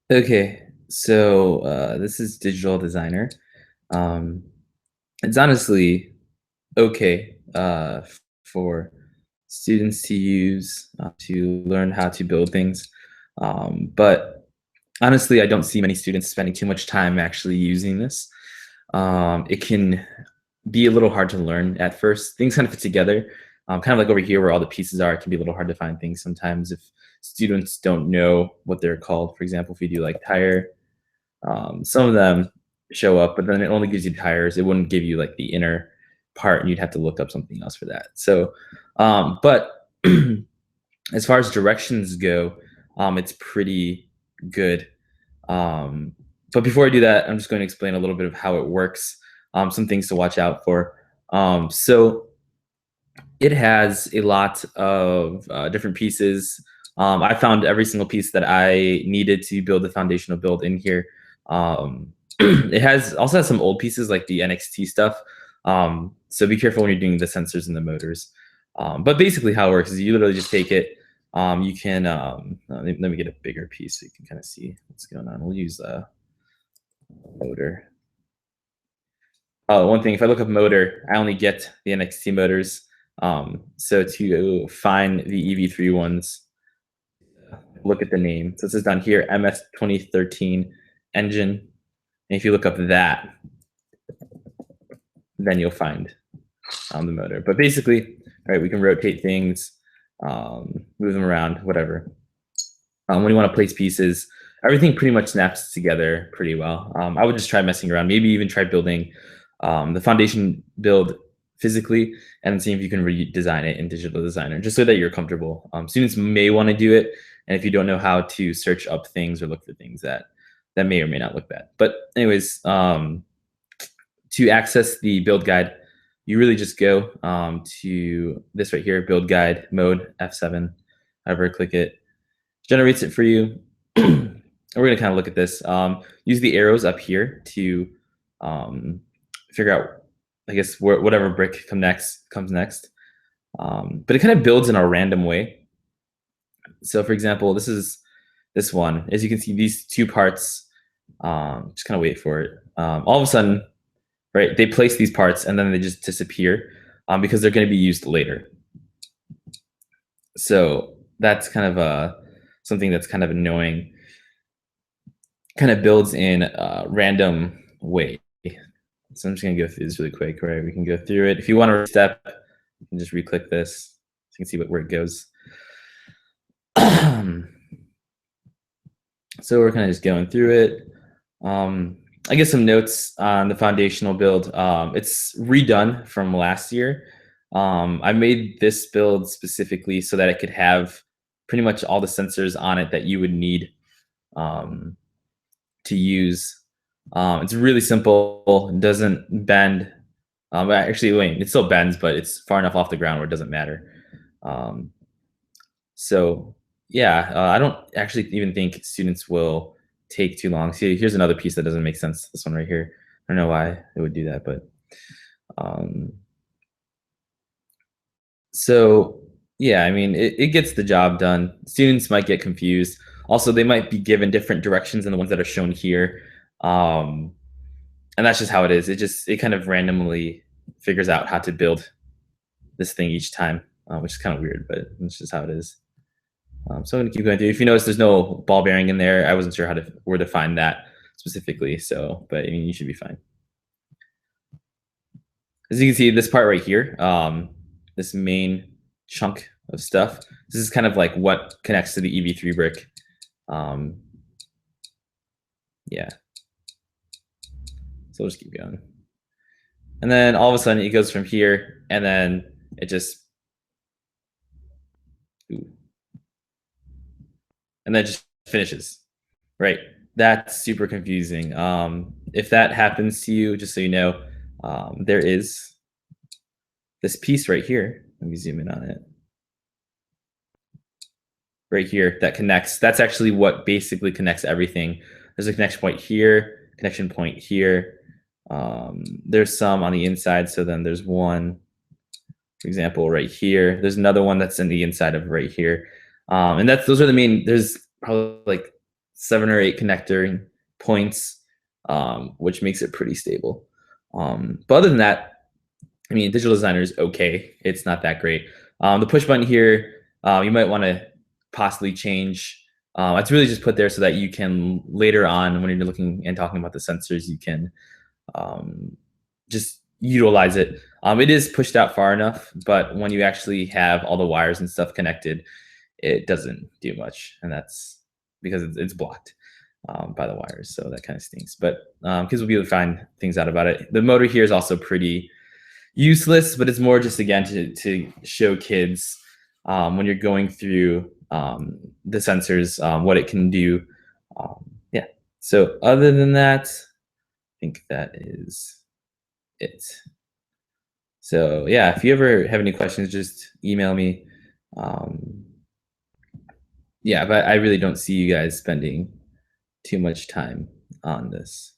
Okay, so this is Digital Designer. Um, it's honestly okay for students to use to learn how to build things. But honestly, I don't see many students spending too much time actually using this. It can be a little hard to learn at first. Things kind of fit together. Kind of like over here where all the pieces are, it can be a little hard to find things sometimes if students don't know what they're called. For example, if you do like tire, some of them show up, but then it only gives you tires. It wouldn't give you like the inner part, and you'd have to look up something else for that. So, but as far as directions go, it's pretty good. Um, but before I do that, I'm just going to explain a little bit of how it works, some things to watch out for. So it has a lot of different pieces. I found every single piece that I needed to build the foundational build in here. It has also has some old pieces like the NXT stuff. So be careful when you're doing the sensors and the motors. But basically, how it works is you literally just take it. You can let me get a bigger piece so you can kind of see what's going on. We'll use a motor. Oh, one thing, if I look up motor, I only get the NXT motors. So to find the EV3 ones, look at the name. So this is down here, MS 2013 engine. And if you look up that, then you'll find the motor. But basically, all right, we can rotate things, move them around, whatever. When you want to place pieces, everything pretty much snaps together pretty well. I would just try messing around, maybe even try building the foundation build physically and see if you can redesign it in Digital Designer, just so that you're comfortable. Students may want to do it, and if you don't know how to search up things or look for things that may or may not look bad. But anyways, to access the build guide, you really just go to this right here, build guide mode F7. However, click it, generates it for you. We're going to kind of look at this. Use the arrows up here to figure out, I guess, whatever brick comes next. But it kind of builds in a random way. So, for example, this is this one. As you can see, these two parts. Just kind of wait for it. All of a sudden, right? They place these parts and then they just disappear because they're going to be used later. So that's kind of something that's kind of annoying. Kind of builds in a random way. So I'm just gonna go through this really quick, right? We can go through it. If you want to step, you can just re-click this. So you can see where it goes. So we're kind of just going through it. I guess some notes on the foundational build. It's redone from last year. I made this build specifically so that it could have pretty much all the sensors on it that you would need to use. It's really simple. It doesn't bend. Actually, wait, it still bends, but it's far enough off the ground where it doesn't matter. Um, so yeah, I don't actually even think students will take too long. See, here's another piece that doesn't make sense. This one right here. I don't know why it would do that, but um, so yeah, I mean, it gets the job done. Students might get confused. Also, they might be given different directions than the ones that are shown here. Um, and that's just how it is. It kind of randomly figures out how to build this thing each time, which is kind of weird, but it's just how it is. So I'm gonna keep going through. If you notice, there's no ball bearing in there. I wasn't sure where to find that specifically. So, but I mean, you should be fine. As you can see, this part right here, this main chunk of stuff, this is kind of like what connects to the EV3 brick. Yeah. So we'll just keep going. And then all of a sudden it goes from here and then it just, ooh, and then it just finishes, right? That's super confusing. If that happens to you, just so you know, there is this piece right here. Let me zoom in on it. Right here that connects. That's actually what basically connects everything. There's a connection point here, connection point here. There's some on the inside. So then there's one, for example, right here. There's another one that's in the inside of right here. And those are the main, there's probably like 7 or 8 connector points, which makes it pretty stable. But other than that, I mean, Digital Designer is okay. It's not that great. The push button here, you might want to possibly change. It's really just put there so that you can later on, when you're looking and talking about the sensors, you can um, just utilize it. It is pushed out far enough, but when you actually have all the wires and stuff connected, it doesn't do much, and that's because it's blocked by the wires, so that kind of stinks. But kids will be able to find things out about it. The motor here is also pretty useless, but it's more just again to show kids when you're going through the sensors what it can do. Yeah. So other than that, I think that is it. So yeah, if you ever have any questions, just email me. Um, yeah, but I really don't see you guys spending too much time on this.